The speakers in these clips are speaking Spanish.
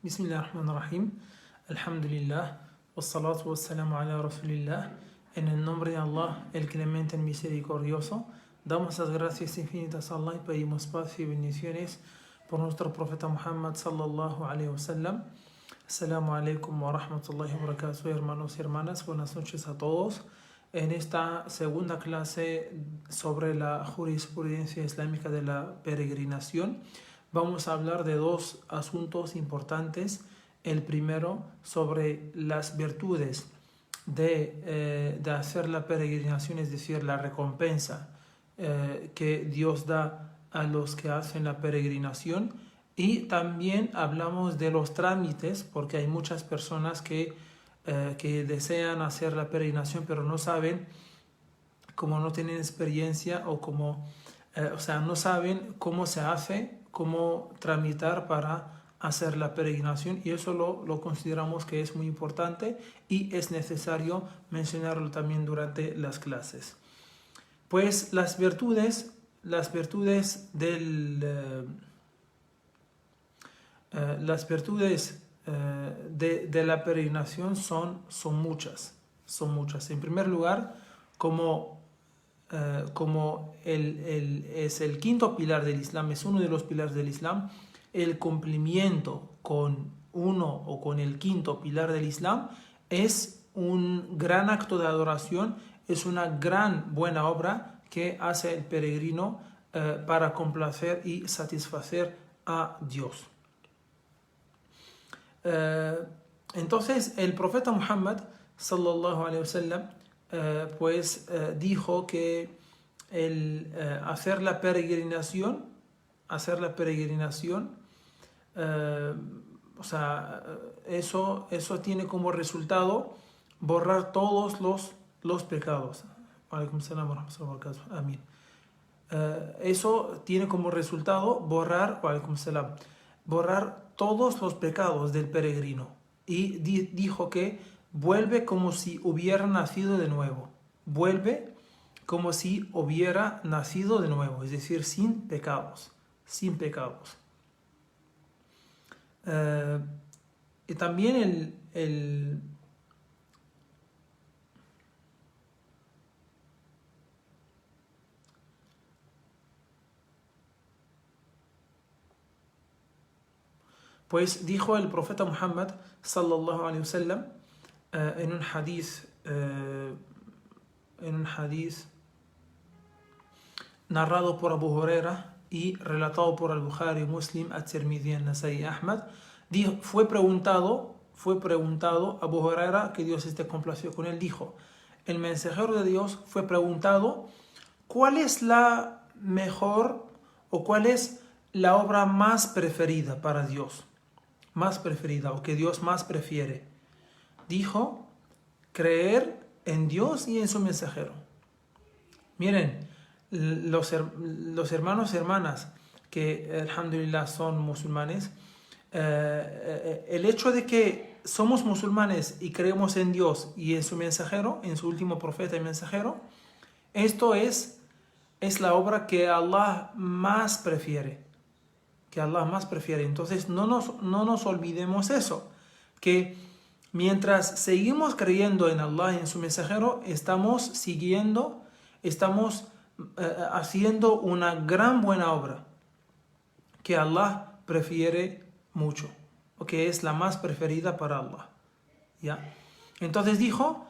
Bismillahirrahmanirrahim. Alhamdulillah. Wassalatu wassalamu ala Rasulillah. En el nombre de Allah, el clemente, el misericordioso, damos las gracias infinitas a Allah y pedimos paz y bendiciones por nuestro profeta Muhammad sallallahu alayhi wa sallam. Assalamu alaikum wa rahmatullahi wa barakatuh, hermanos y hermanas. Buenas noches a todos. En esta segunda clase sobre la jurisprudencia islámica de la peregrinación, vamos a hablar de dos asuntos importantes. El primero, sobre las virtudes de hacer la peregrinación, es decir, la recompensa que Dios da a los que hacen la peregrinación. Y también hablamos de los trámites, porque hay muchas personas que desean hacer la peregrinación, pero no saben, como no tienen experiencia no saben cómo se hace, cómo tramitar para hacer la peregrinación, y eso lo consideramos que es muy importante y es necesario mencionarlo también durante las clases. Pues las virtudes de la peregrinación son muchas. En primer lugar, como es el quinto pilar del Islam, es uno de los pilares del Islam, el cumplimiento con uno o con el quinto pilar del Islam es un gran acto de adoración, es una gran buena obra que hace el peregrino para complacer y satisfacer a Dios. Entonces el profeta Muhammad sallallahu alaihi wasallam dijo que hacer la peregrinación eso tiene como resultado borrar todos los pecados. Alaikum salam wa rahmatullahi wa barakatuh. Amén. Eso tiene como resultado borrar todos los pecados del peregrino, y dijo que vuelve como si hubiera nacido de nuevo, es decir, sin pecados. Y también pues dijo el profeta Muhammad sallallahu alaihi wasallam en un hadith narrado por Abu Huraira y relatado por al-Bukhari, Muslim, at-Tirmidhi, an-Nasai, Ahmad, fue preguntado Abu Huraira, que Dios esté complacido con él, dijo: el mensajero de Dios fue preguntado, ¿cuál es la mejor o cuál es la obra más preferida para Dios? Más preferida, o que Dios más prefiere. Dijo: creer en Dios y en su mensajero. Miren, los hermanos y hermanas que alhamdulillah son musulmanes, el hecho de que somos musulmanes y creemos en Dios y en su mensajero, en su último profeta y mensajero, esto es la obra que Allah más prefiere. Entonces no nos olvidemos eso, que mientras seguimos creyendo en Allah y en su mensajero, estamos haciendo una gran buena obra que Allah prefiere mucho, o que es la más preferida para Allah, ¿ya? Entonces dijo,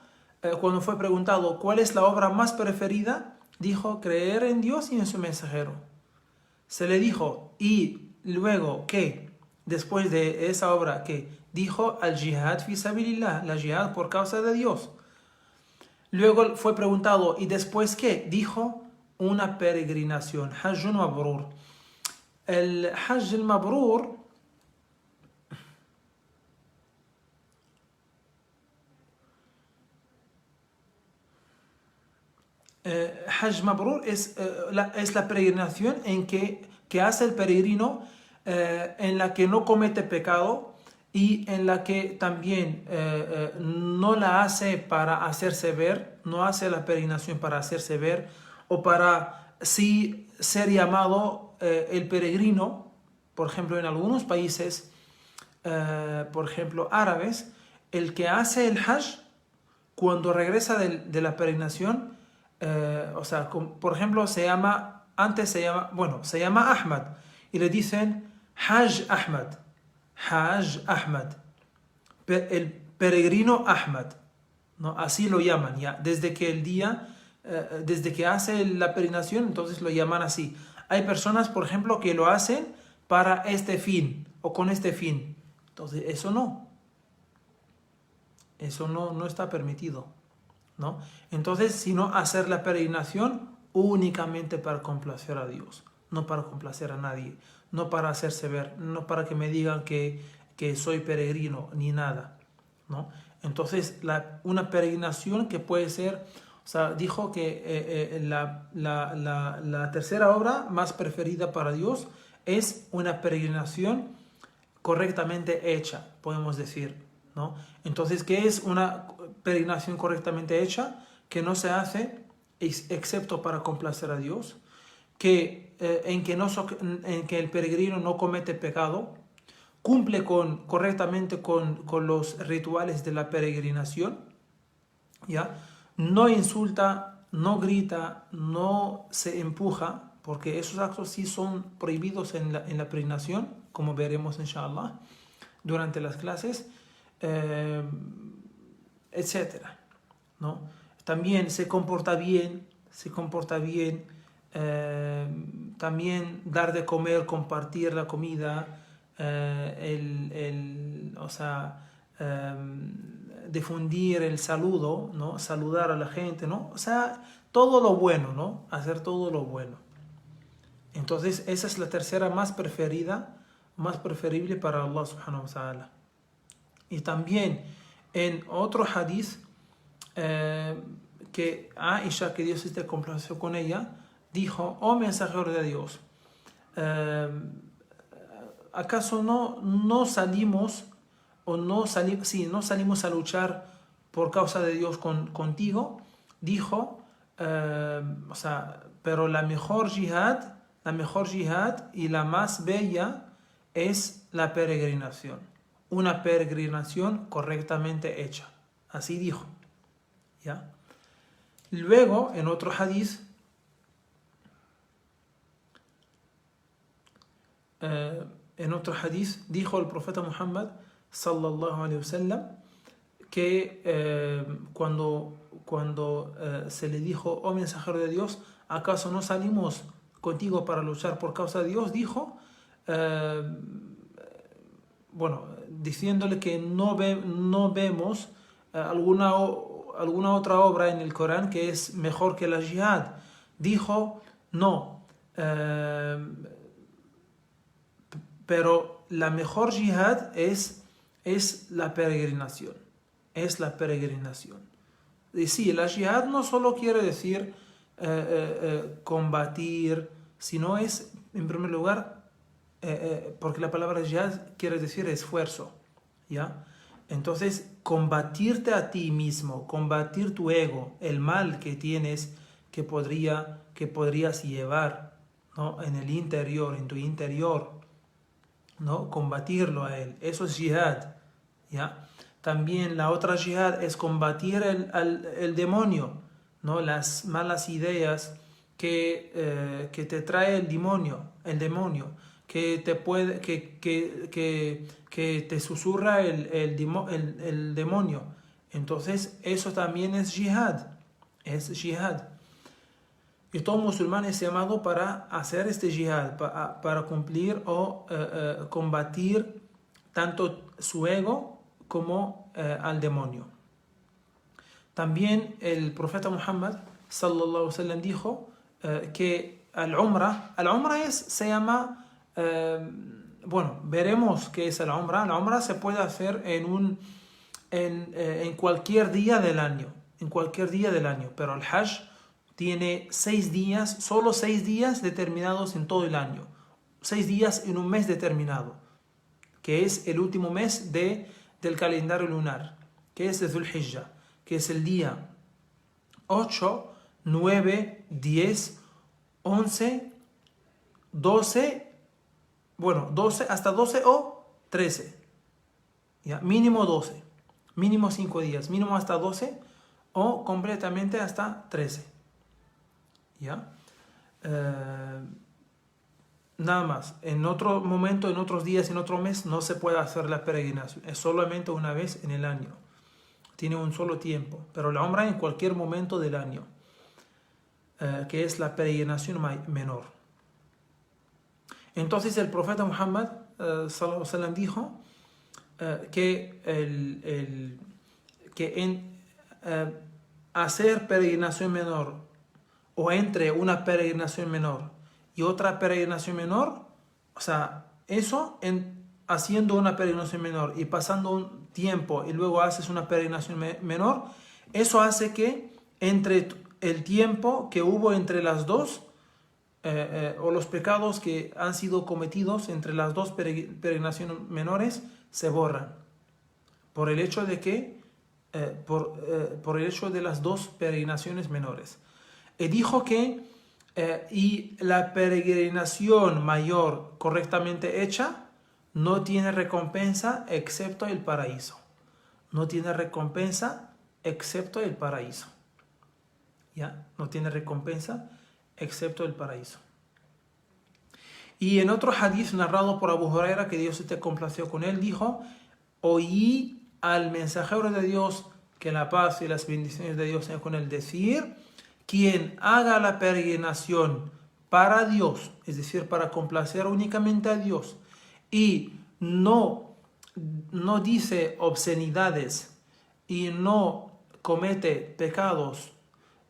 cuando fue preguntado cuál es la obra más preferida, dijo: creer en Dios y en su mensajero. Se le dijo: y luego, ¿qué? Después de esa obra, ¿qué? Dijo: al jihad fi sabilillah, la jihad por causa de Dios. Luego fue preguntado: ¿y después qué? Dijo: una peregrinación, hajjun mabrur. El hajj al-mabrur es la peregrinación que hace el peregrino, en la que no comete pecado y en la que también no la hace para hacerse ver, no hace la peregrinación para hacerse ver o para sí ser llamado el peregrino. Por ejemplo, en algunos países por ejemplo, árabes, el que hace el Hajj, cuando regresa de la peregrinación, o sea, por ejemplo, se llama Ahmad, y le dicen Hajj Ahmad, Hajj Ahmad, el peregrino Ahmad, ¿no? Así lo llaman ya, desde que hace la peregrinación, entonces lo llaman así. Hay personas, por ejemplo, que lo hacen para este fin o con este fin. Entonces, eso no está permitido, ¿no? Entonces, sino hacer la peregrinación únicamente para complacer a Dios, no para complacer a nadie, no para hacerse ver, no para que me digan que soy peregrino, ni nada, ¿no? Entonces, una peregrinación que puede ser, o sea, dijo que la tercera obra más preferida para Dios es una peregrinación correctamente hecha, podemos decir, ¿no? Entonces, ¿qué es una peregrinación correctamente hecha? Que no se hace excepto para complacer a Dios, en que el peregrino no comete pecado, cumple correctamente con los rituales de la peregrinación, ¿ya? No insulta, no grita, no se empuja, porque esos actos sí son prohibidos en la peregrinación, como veremos inshallah durante las clases, etcétera, ¿no? También se comporta bien, también dar de comer, compartir la comida, o sea, difundir el saludo, ¿no? Saludar a la gente, ¿no? O sea, todo lo bueno, ¿no? Hacer todo lo bueno. Entonces, esa es la tercera más preferible para Allah subhanahu wa ta'ala. Y también en otro hadith, que Aisha, que Dios esté complacido con ella, dijo: oh mensajero de Dios, ¿acaso no salimos no salimos a luchar por causa de Dios contigo? Dijo, o sea, pero la mejor jihad y la más bella es la peregrinación, una peregrinación correctamente hecha. Así dijo, ¿ya? Luego, en otro hadith, dijo el profeta Muhammad sallallahu alaihi wasallam que cuando se le dijo: oh mensajero de Dios, ¿acaso no salimos contigo para luchar por causa de Dios? Dijo, diciéndole que no vemos alguna otra obra en el Corán que es mejor que la jihad. Dijo, no, pero la mejor jihad es la peregrinación. Es la peregrinación. Y sí, la jihad no solo quiere decir combatir, sino es, en primer lugar, porque la palabra jihad quiere decir esfuerzo, ¿ya? Entonces, combatirte a ti mismo, combatir tu ego, el mal que tienes, que podrías llevar, ¿no? En el interior, en tu interior, ¿no? Combatirlo a él, eso es jihad, ¿ya? También la otra jihad es combatir el demonio, ¿no? Las malas ideas que te trae el demonio, que te susurra el demonio. Entonces, eso también es jihad, Y todo musulmán es llamado para hacer este jihad, para cumplir o combatir tanto su ego como al demonio. También el profeta Muhammad sallallahu alaihi wasallam dijo que al-Umrah se llama, veremos qué es el-Umrah. La Umrah se puede hacer en cualquier día del año, pero el Hajj tiene 6 días, solo 6 días determinados en todo el año, 6 días en un mes determinado, que es el último mes del calendario lunar, que es el Dhul Hijjah, que es el día 8, 9, 10, 11, 12, 12 hasta 12 o 13, ¿ya? Mínimo 12, mínimo 5 días, mínimo hasta 12 o completamente hasta 13. ¿Ya? Nada más. En otro momento, en otros días, en otro mes, no se puede hacer la peregrinación. Es solamente una vez en el año. Tiene un solo tiempo. Pero la umra en cualquier momento del año, que es la peregrinación menor. Entonces el profeta Muhammad sallallahu alaihi wasallam dijo que hacer peregrinación menor o entre una peregrinación menor y otra peregrinación menor, o sea, eso haciendo una peregrinación menor y pasando un tiempo y luego haces una peregrinación menor, eso hace que entre el tiempo que hubo entre las dos, o los pecados que han sido cometidos entre las dos peregrinaciones menores se borran por el hecho de que por el hecho de las dos peregrinaciones menores. Y dijo que y la peregrinación mayor correctamente hecha no tiene recompensa excepto el paraíso. No tiene recompensa excepto el paraíso. ¿Ya? No tiene recompensa excepto el paraíso. Y en otro hadith narrado por Abu Huraira, que Dios esté complacido con él, dijo: oí al mensajero de Dios, que la paz y las bendiciones de Dios sean con él, decir: quien haga la peregrinación para Dios, es decir, para complacer únicamente a Dios, y no dice obscenidades y no comete pecados,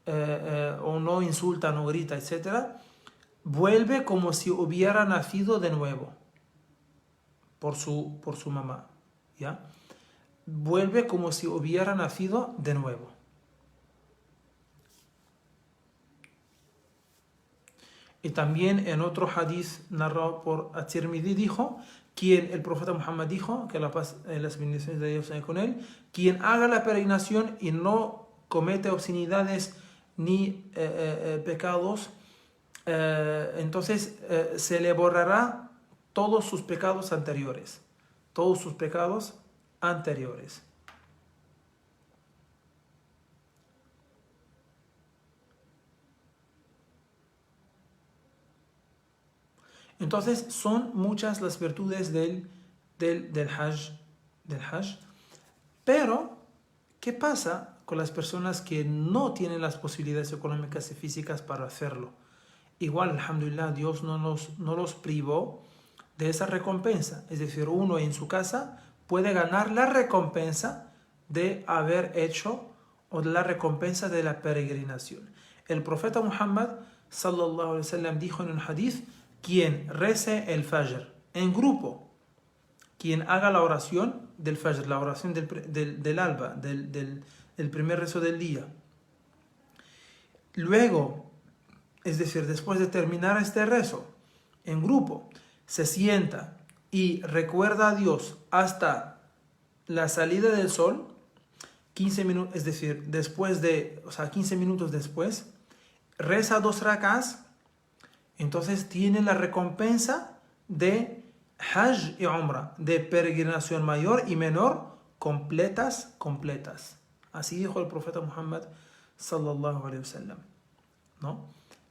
o no insulta, no grita, etc., vuelve como si hubiera nacido de nuevo por su mamá, ¿ya? Vuelve como si hubiera nacido de nuevo. Y también en otro hadith narrado por At-Tirmidhi dijo, el profeta Muhammad dijo, que la paz y las bendiciones de Dios sean con él, quien haga la peregrinación y no comete obscenidades ni pecados, entonces se le borrará todos sus pecados anteriores. Todos sus pecados anteriores. Entonces son muchas las virtudes del Hajj. Pero, ¿qué pasa con las personas que no tienen las posibilidades económicas y físicas para hacerlo? Igual, alhamdulillah, Dios no los privó de esa recompensa. Es decir, uno en su casa puede ganar la recompensa de haber hecho, o la recompensa de la peregrinación. El profeta Muhammad sallallahu alaihi wasallam dijo en un hadith: quien rece el Fajr en grupo, quien haga la oración del Fajr, la oración del alba, del primer rezo del día, luego, es decir, después de terminar este rezo en grupo, se sienta y recuerda a Dios hasta la salida del sol, 15 minutos, es decir, 15 minutos después, reza 2 rak'as, entonces tiene la recompensa de Hajj y Umrah, de peregrinación mayor y menor, completas. Así dijo el profeta Muhammad sallallahu alaihi wasallam, ¿no?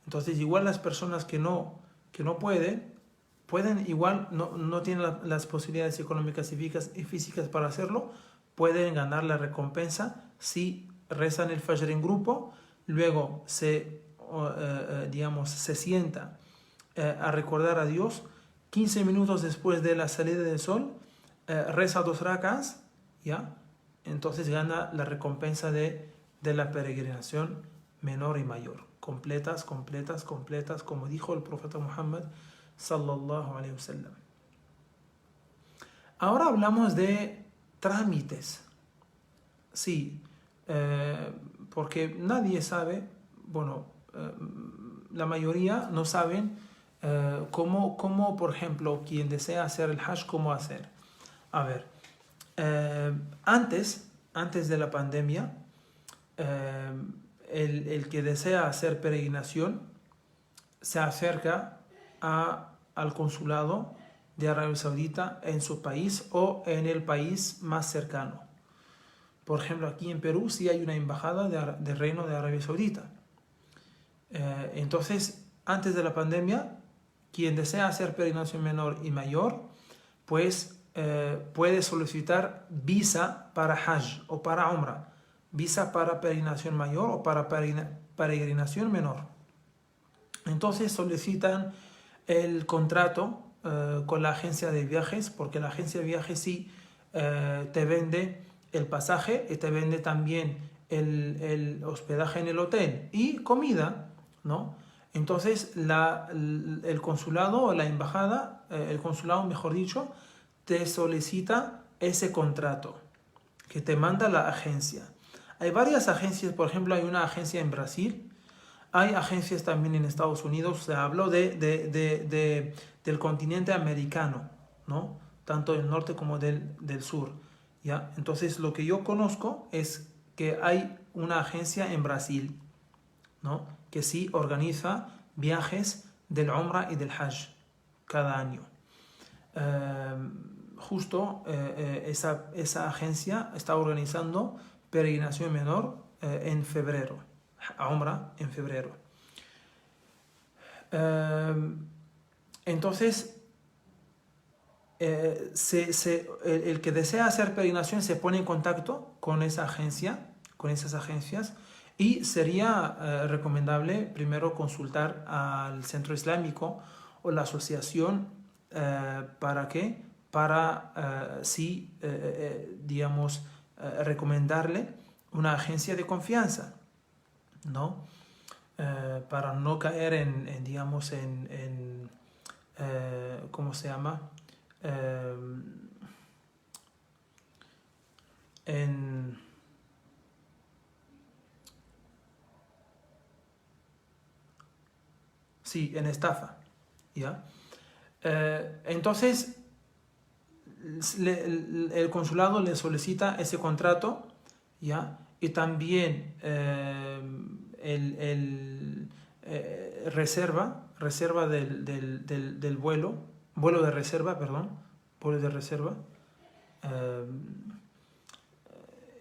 Entonces igual las personas que no pueden igual, no tienen las posibilidades económicas y físicas para hacerlo, pueden ganar la recompensa si rezan el Fajr en grupo, luego se sienta a recordar a Dios, 15 minutos después de la salida del sol, reza 2 rak'as, ¿ya? Entonces gana la recompensa de la peregrinación menor y mayor, completas, como dijo el profeta Muhammad sallallahu alaihi wasallam. Ahora hablamos de trámites. Sí, porque nadie sabe, la mayoría no saben cómo, por ejemplo, quien desea hacer el Hajj, cómo hacer. A ver, antes de la pandemia, el que desea hacer peregrinación se acerca al consulado de Arabia Saudita en su país o en el país más cercano. Por ejemplo, aquí en Perú sí hay una embajada del Reino de Arabia Saudita. Entonces, antes de la pandemia, quien desea hacer peregrinación menor y mayor, pues puede solicitar visa para Hajj o para Umrah, visa para peregrinación mayor o para peregrinación menor. Entonces solicitan el contrato con la agencia de viajes, porque la agencia de viajes sí te vende el pasaje y te vende también el hospedaje en el hotel y comida, ¿no? Entonces el consulado o la embajada, el consulado mejor dicho, te solicita ese contrato que te manda la agencia. Hay varias agencias, por ejemplo, hay una agencia en Brasil, hay agencias también en Estados Unidos, se habló del continente americano, ¿no? Tanto del norte como del sur, ¿ya? Entonces, lo que yo conozco es que hay una agencia en Brasil, ¿no? Que sí organiza viajes del Umrah y del Hajj cada año. Justo esa agencia está organizando peregrinación menor en febrero, Umrah en febrero. Entonces, el que desea hacer peregrinación se pone en contacto con esa agencia, con esas agencias, y sería recomendable primero consultar al centro islámico o la asociación. ¿Para qué? Para sí, digamos, recomendarle una agencia de confianza, ¿no? Para no caer digamos, ¿cómo se llama? Sí, en estafa, ¿ya? Entonces, el consulado le solicita ese contrato, ¿ya? Y también reserva del vuelo de reserva, perdón, vuelo de reserva.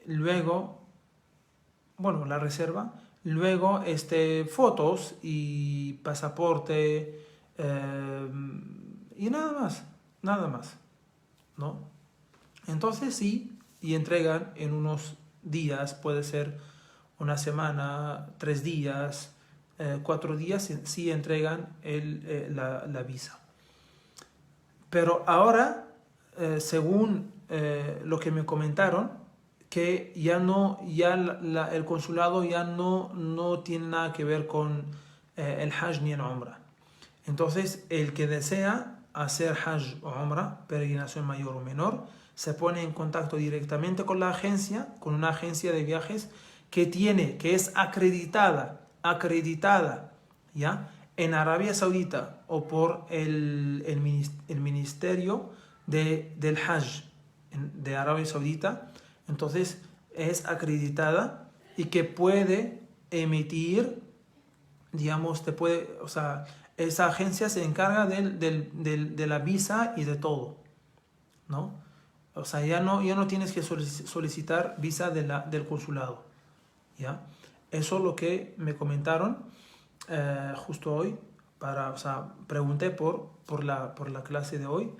Luego, bueno, la reserva. Luego, fotos y pasaporte y nada más, ¿no? Entonces sí, y entregan en unos días, puede ser una semana, 3 días, 4 días, sí entregan la visa. Pero ahora, según lo que me comentaron, que el consulado ya no tiene nada que ver con el Hajj ni el Umrah. Entonces, el que desea hacer Hajj o Umrah, peregrinación mayor o menor, se pone en contacto directamente con la agencia, con una agencia de viajes que es acreditada, ¿ya? En Arabia Saudita o por el ministerio del Hajj de Arabia Saudita. Entonces es acreditada y que puede emitir, digamos, esa agencia se encarga de la visa y de todo, ¿no? O sea, ya no tienes que solicitar visa del consulado, ¿ya? Eso es lo que me comentaron justo hoy. Pregunté por la clase de hoy.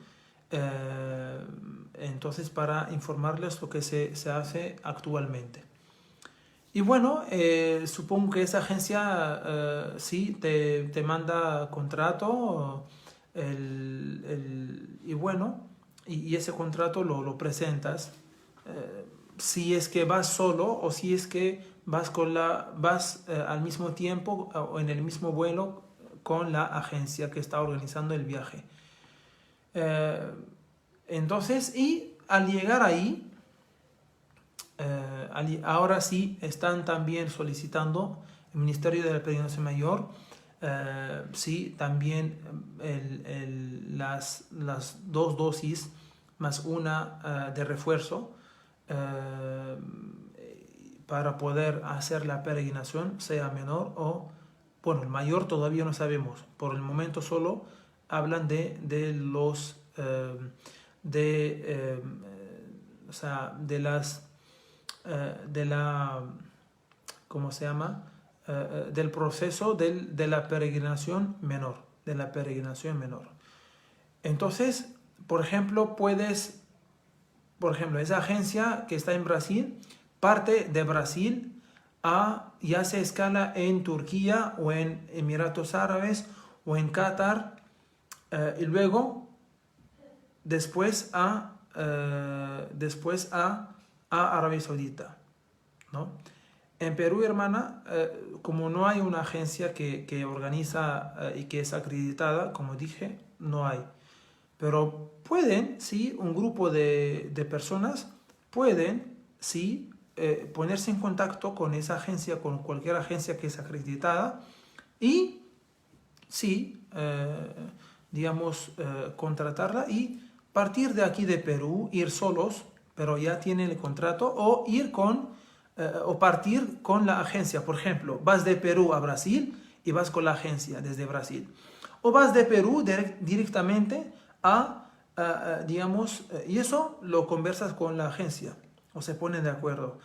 Entonces, para informarles lo que se hace actualmente. Y bueno, supongo que esa agencia sí te manda contrato y bueno, y ese contrato lo presentas. Si es que vas solo o si es que vas al mismo tiempo o en el mismo vuelo con la agencia que está organizando el viaje. Entonces, y al llegar ahí, ahora sí están también solicitando el Ministerio de la Peregrinación Mayor, sí, también las 2 dosis más una de refuerzo para poder hacer la peregrinación, sea menor o, bueno, el mayor todavía no sabemos, por el momento solo hablan de los o sea, de las de la ¿cómo se llama? Del proceso de la peregrinación menor, Entonces, por ejemplo, esa agencia que está en Brasil parte de Brasil y hace escala en Turquía o en Emiratos Árabes o en Qatar, y luego después a Arabia Saudita, ¿no? En Perú, hermana, como no hay una agencia que organiza y que es acreditada, como dije, no hay. Pero pueden, sí, un grupo de personas pueden, sí, ponerse en contacto con esa agencia, con cualquier agencia que es acreditada y, sí, digamos, contratarla y partir de aquí de Perú, ir solos, pero ya tienen el contrato, o ir o partir con la agencia. Por ejemplo, vas de Perú a Brasil y vas con la agencia desde Brasil. O vas de Perú directamente digamos, y eso lo conversas con la agencia, o se ponen de acuerdo.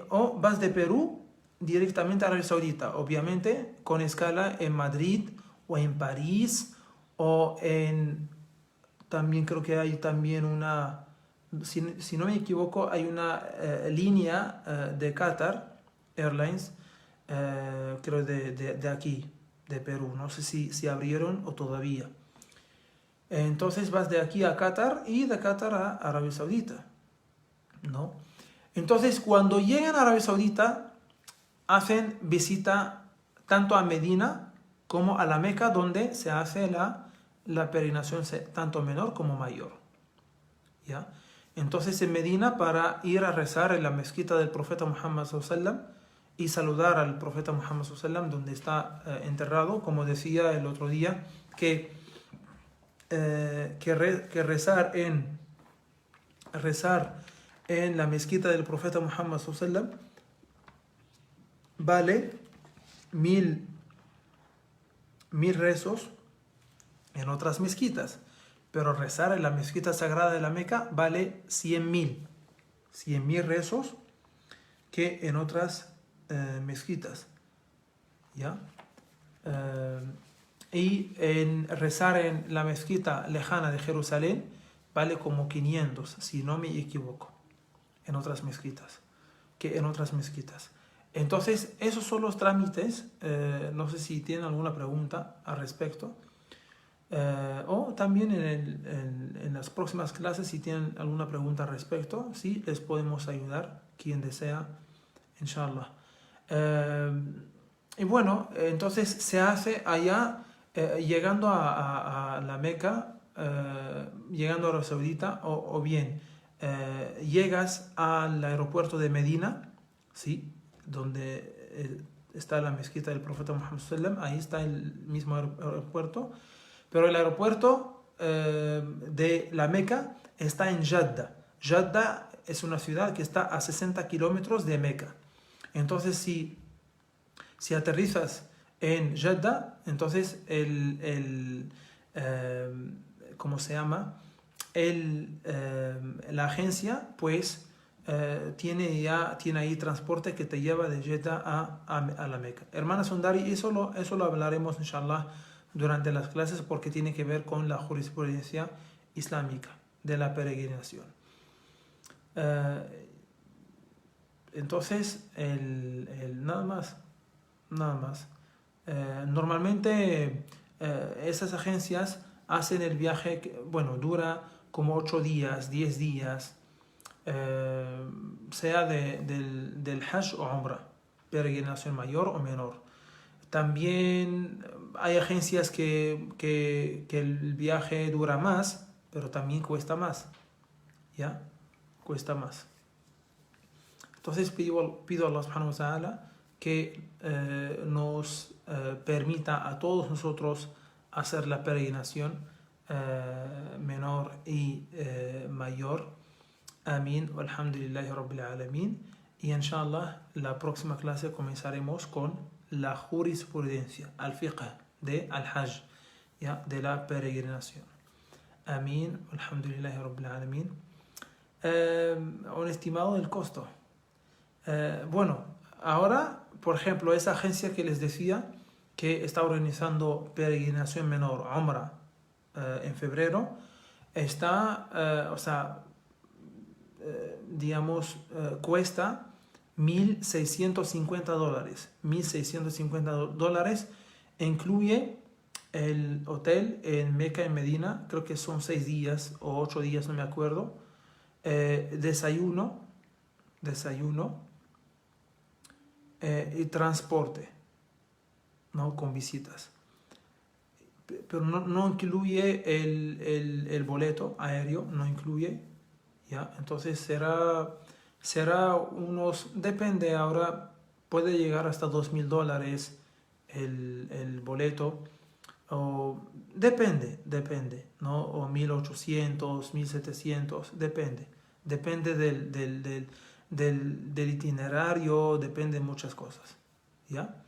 O vas de Perú directamente a Arabia Saudita, obviamente con escala en Madrid o en París o también creo que hay también si no me equivoco, hay una línea de Qatar Airlines, creo de aquí, de Perú. No sé si abrieron o todavía. Entonces vas de aquí a Qatar y de Qatar a Arabia Saudita, ¿no? Entonces cuando llegan a Arabia Saudita hacen visita tanto a Medina como a la Meca, donde se hace la peregrinación tanto menor como mayor, ¿ya? Entonces en Medina, para ir a rezar en la mezquita del profeta Muhammad sallallahu y saludar al profeta Muhammad sallallahu, donde está enterrado, como decía el otro día, que rezar en la mezquita del profeta Muhammad sallallahu vale 1000 rezos en otras mezquitas, pero rezar en la mezquita sagrada de la Meca vale 100.000 rezos que en otras mezquitas, ¿ya? Y rezar en la mezquita lejana de Jerusalén vale como 500, si no me equivoco, en otras mezquitas. Entonces, esos son los trámites. No sé si tienen alguna pregunta al respecto. O también en las próximas clases, si tienen alguna pregunta al respecto, sí, les podemos ayudar, quien desea, inshallah. Y bueno, entonces se hace allá, llegando a la Meca, llegando a Arabia Saudita, o bien llegas al aeropuerto de Medina, ¿sí? Donde está la mezquita del profeta Muhammad sallallahu alaihi wasallam, ahí está el mismo aeropuerto, pero el aeropuerto de la Meca está en Jeddah. Jeddah es una ciudad que está a 60 kilómetros de Meca. Entonces, si aterrizas en Jeddah, entonces ¿cómo se llama? La agencia, pues, tiene ahí transporte que te lleva de Jeddah a la Meca. Hermana Sundari, eso lo hablaremos, inshallah, durante las clases, porque tiene que ver con la jurisprudencia islámica de la peregrinación. Entonces, nada más. Normalmente esas agencias hacen el viaje, bueno, dura como 8 días, 10 días, sea del Hajj o Umrah, peregrinación mayor o menor. También hay agencias que el viaje dura más, pero también cuesta más, ¿ya? Cuesta más. Entonces pido a Allah subhanahu wa ta'ala que nos permita a todos nosotros hacer la peregrinación menor y mayor. Amén. Alhamdulillahi Rabbil Alamin. Y inshallah, la próxima clase comenzaremos con la jurisprudencia, al-fiqh de al-hajj. ¿ya? De la peregrinación. Amén. Alhamdulillahi Rabbil Alamin. Un estimado del costo. Bueno, ahora, por ejemplo, esa agencia que les decía que está organizando peregrinación menor, Umrah, en febrero, está, digamos, cuesta $1,650. $1,650 incluye el hotel en Meca, en Medina, creo que son 6 días o 8 días, no me acuerdo. Desayuno y transporte, ¿no? Con visitas. Pero no incluye el boleto aéreo, no incluye, ¿ya? Entonces será unos, depende ahora, puede llegar hasta $2,000 el boleto, o depende, ¿no? O 1,800, 1,700, depende del itinerario, depende de muchas cosas, ¿ya?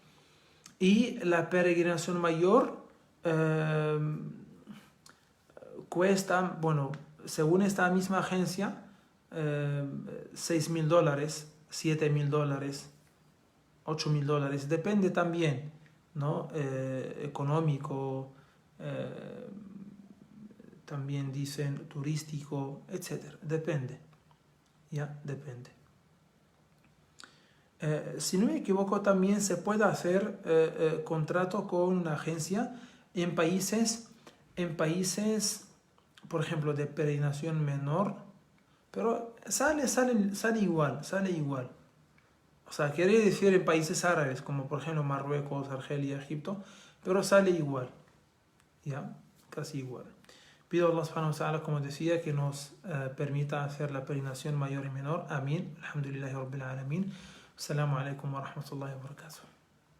Y la peregrinación mayor cuesta, bueno, según esta misma agencia, $6,000, $7,000, $8,000, depende también, ¿no? Económico, también dicen turístico, etcétera, depende, ¿ya? Depende. Si no me equivoco, también se puede hacer contrato con una agencia en países, por ejemplo, de peregrinación menor, pero sale igual. O sea, quiere decir en países árabes, como por ejemplo Marruecos, Argelia, Egipto, pero sale igual, ¿ya? Casi igual. Pido a Allah subhanahu wa ta'ala, como decía, que nos permita hacer la peregrinación mayor y menor. Amén. Alhamdulillahi Rabbil Alamin. Assalamu alaikum wa rahmatullahi wa barakatuh.